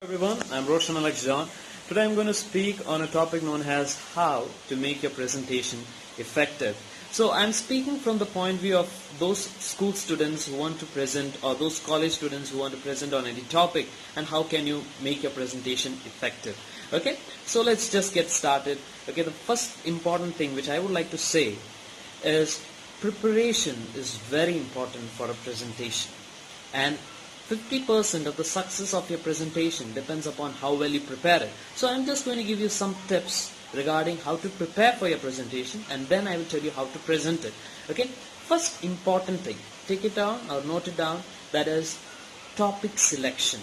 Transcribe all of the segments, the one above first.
Everyone, I'm Roshin John. Today I'm going to speak on a topic known as how to make your presentation effective. So I'm speaking from the point of view of those school students who want to present or those college students who want to present on any topic and how can you make your presentation effective. Okay, so let's just get started. Okay, the first important thing which I would like to say is preparation is very important for a presentation, and 50% of the success of your presentation depends upon how well you prepare it. So I'm just going to give you some tips regarding how to prepare for your presentation, and then I will tell you how to present it. Okay, first important thing, take it down or note it down, that is topic selection.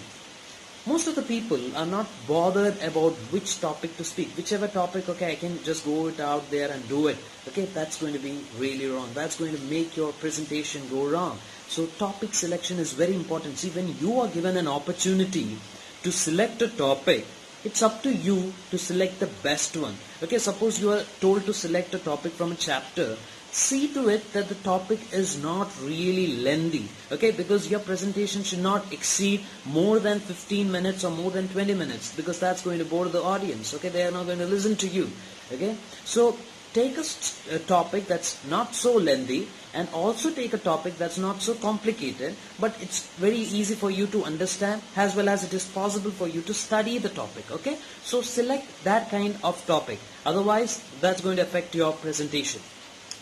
Most of the people are not bothered about which topic to speak. Whichever topic, okay, I can just go it out there and do it. Okay, that's going to be really wrong. That's going to make your presentation go wrong. So topic selection is very important. See, when you are given an opportunity to select a topic, it's up to you to select the best one. Okay, suppose you are told to select a topic from a chapter. See to it that the topic is not really lengthy, okay, because your presentation should not exceed more than 15 minutes or more than 20 minutes, because that's going to bore the audience. Okay, they are not going to listen to you. Okay, so take a topic that's not so lengthy, and also take a topic that's not so complicated, but it's very easy for you to understand, as well as it is possible for you to study the topic. Okay, so select that kind of topic, otherwise that's going to affect your presentation.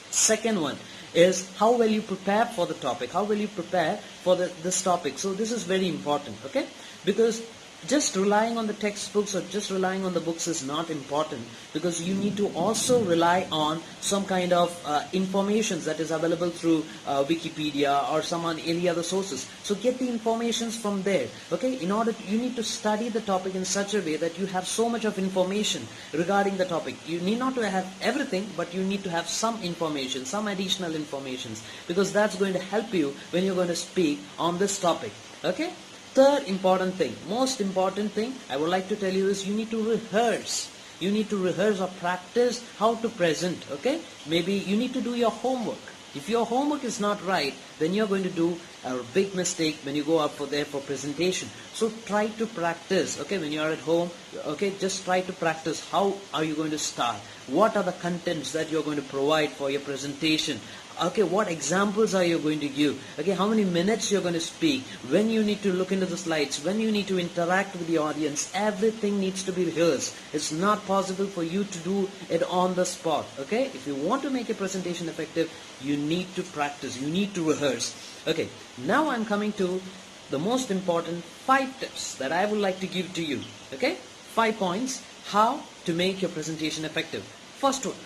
Second one is how well you prepare for the topic, how will you prepare for this topic. So this is very important, okay, because just relying on the textbooks or just relying on the books is not important, because you need to also rely on some kind of information that is available through Wikipedia or any other sources. So get the informations from there. Okay, you need to study the topic in such a way that you have so much of information regarding the topic. You need not to have everything, but you need to have some information, some additional informations, because that's going to help you when you're going to speak on this topic. Okay. Third important thing, most important thing I would like to tell you is you need to rehearse. You need to rehearse or practice how to present. Okay, maybe you need to do your homework. If your homework is not right, then you're going to do a big mistake when you go up for presentation. So try to practice. Okay, when you're at home, okay, just try to practice. How are you going to start? What are the contents that you're going to provide for your presentation? Okay, what examples are you going to give? Okay, how many minutes you're going to speak? When you need to look into the slides? When you need to interact with the audience? Everything needs to be rehearsed. It's not possible for you to do it on the spot. Okay, if you want to make a presentation effective, you need to practice. You need to rehearse. Okay, now I'm coming to the most important 5 tips that I would like to give to you. Okay, 5 points how to make your presentation effective. First one,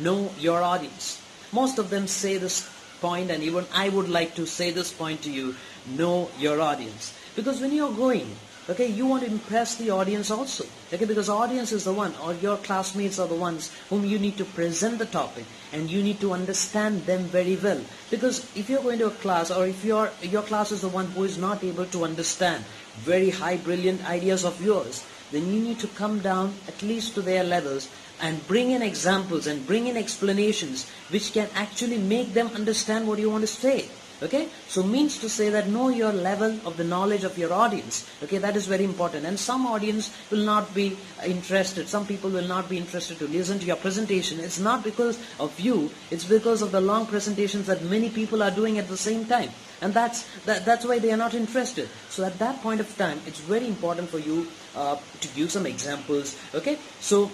know your audience. Most of them say this point, and even I would like to say this point to you: know your audience. Because when you're going, okay, you want to impress the audience also. Okay, because audience is the one, or your classmates are the ones whom you need to present the topic, and you need to understand them very well. Because if you're going to a class, or if your class is the one who is not able to understand very high, brilliant ideas of yours, then you need to come down at least to their levels and bring in examples and bring in explanations which can actually make them understand what you want to say. Okay, so means to say that know your level of the knowledge of your audience. Okay, that is very important. And some audience will not be interested. Some people will not be interested to listen to your presentation. It's not because of you. It's because of the long presentations that many people are doing at the same time. And that's why they are not interested. So at that point of time, it's very important for you to give some examples. Okay, so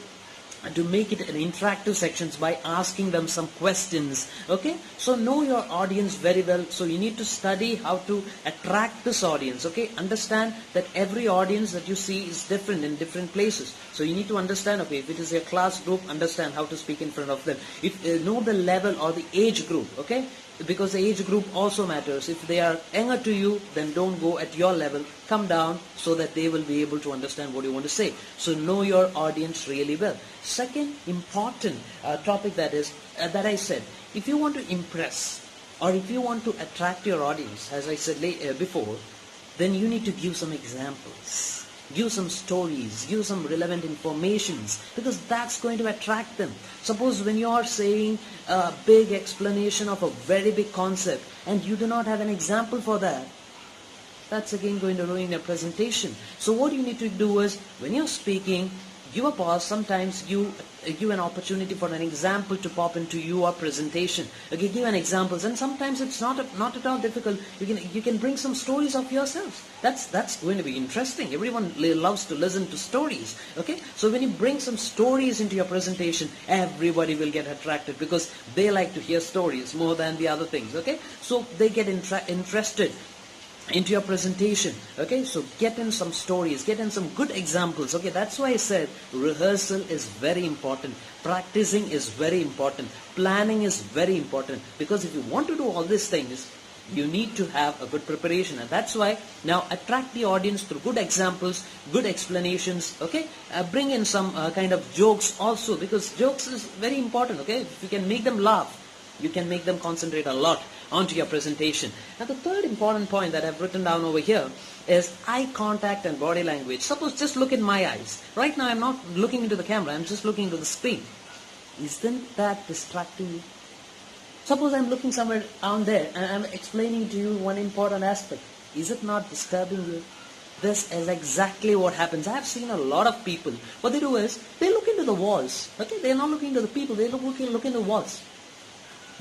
to make it an interactive sections by asking them some questions. Okay, so know your audience very well. So you need to study how to attract this audience. Okay, understand that every audience that you see is different in different places. So you need to understand, okay, if it is a class group, understand how to speak in front of them. If know the level or the age group. Okay, because the age group also matters. If they are younger to you, then don't go at your level. Come down so that they will be able to understand what you want to say. So know your audience really well. Second important topic that I said, if you want to impress or if you want to attract your audience, as I said before, then you need to give some examples. Give some stories, give some relevant informations, because that's going to attract them. Suppose when you are saying a big explanation of a very big concept and you do not have an example for that, that's again going to ruin your presentation. So what you need to do is, when you're speaking, give a pause. Sometimes you give an opportunity for an example to pop into your presentation. Okay, give an examples, and sometimes it's not at all difficult. You can bring some stories of yourselves. That's going to be interesting. Everyone loves to listen to stories. Okay, so when you bring some stories into your presentation, everybody will get attracted because they like to hear stories more than the other things. Okay, so they get interested into your presentation. Okay, so get in some stories, get in some good examples. Okay, that's why I said rehearsal is very important, practicing is very important, planning is very important, because if you want to do all these things, you need to have a good preparation. And that's why now attract the audience through good examples, good explanations. Okay, bring in some kind of jokes also, because jokes is very important. Okay, if you can make them laugh, you can make them concentrate a lot onto your presentation. Now the third important point that I've written down over here is eye contact and body language. Suppose just look in my eyes. Right now I'm not looking into the camera, I'm just looking into the screen. Isn't that distracting you? Suppose I'm looking somewhere down there and I'm explaining to you one important aspect. Is it not disturbing you? This is exactly what happens. I have seen a lot of people. What they do is they look into the walls. Okay, they're not looking into the people, they look into the walls.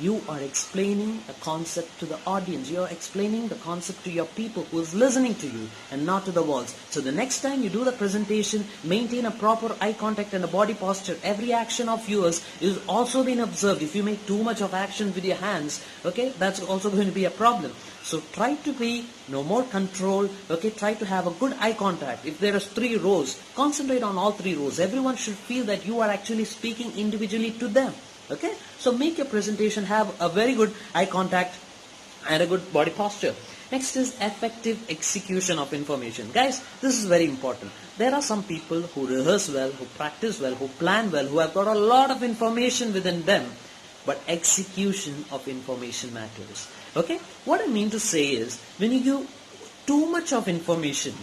You are explaining a concept to the audience. You are explaining the concept to your people who is listening to you and not to the walls. So the next time you do the presentation, maintain a proper eye contact and a body posture. Every action of yours is also being observed. If you make too much of action with your hands, okay, that's also going to be a problem. So try to be no more control. Okay, try to have a good eye contact. If there is 3 rows, concentrate on all 3 rows. Everyone should feel that you are actually speaking individually to them. Okay, so make your presentation have a very good eye contact and a good body posture. Next is effective execution of information. Guys, this is very important. There are some people who rehearse well, who practice well, who plan well, who have got a lot of information within them, but execution of information matters. Okay, what I mean to say is, when you give too much of information,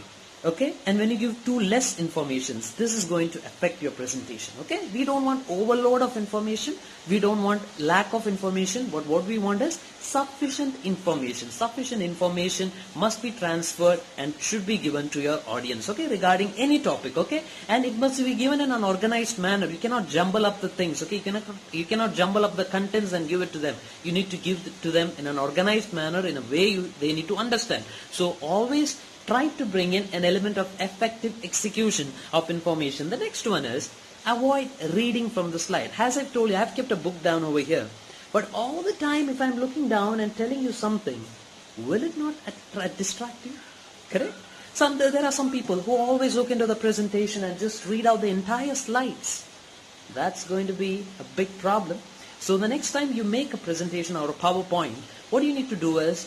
okay, and when you give too less information, this is going to affect your presentation. Okay, we don't want overload of information, we don't want lack of information, but what we want is sufficient information. Sufficient information must be transferred and should be given to your audience, okay, regarding any topic. Okay, and it must be given in an organized manner. You cannot jumble up the things. Okay, you cannot jumble up the contents and give it to them. You need to give it to them in an organized manner, in a way they need to understand. So always try to bring in an element of effective execution of information. The next one is avoid reading from the slide. As I've told you, I've kept a book down over here. But all the time, if I'm looking down and telling you something, will it not distract you? Correct? There are some people who always look into the presentation and just read out the entire slides. That's going to be a big problem. So the next time you make a presentation or a PowerPoint, what you need to do is,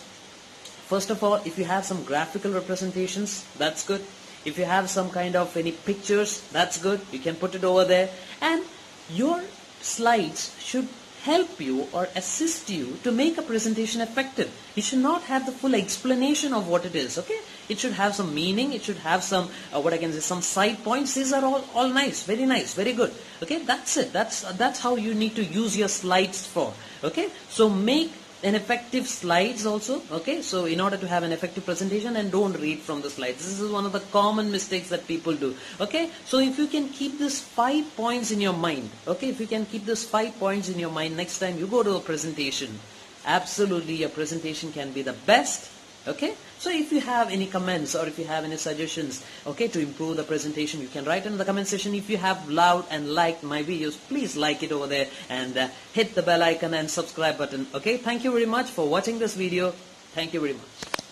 first of all, if you have some graphical representations, that's good. If you have some kind of any pictures, that's good. You can put it over there. And your slides should help you or assist you to make a presentation effective. It should not have the full explanation of what it is. Okay, it should have some meaning. It should have some what I can say, some side points. These are all nice, very good. Okay, that's it. That's how you need to use your slides for. Okay, so make an effective slides also. Okay, so in order to have an effective presentation, and don't read from the slides. This is one of the common mistakes that people do. Okay, so if you can keep this 5 points in your mind, okay, if you can keep this 5 points in your mind, next time you go to a presentation, absolutely your presentation can be the best. Okay, so if you have any comments or if you have any suggestions, okay, to improve the presentation, you can write in the comment section. If you have loved and liked my videos, please like it over there and hit the bell icon and subscribe button. Okay, thank you very much for watching this video. Thank you very much.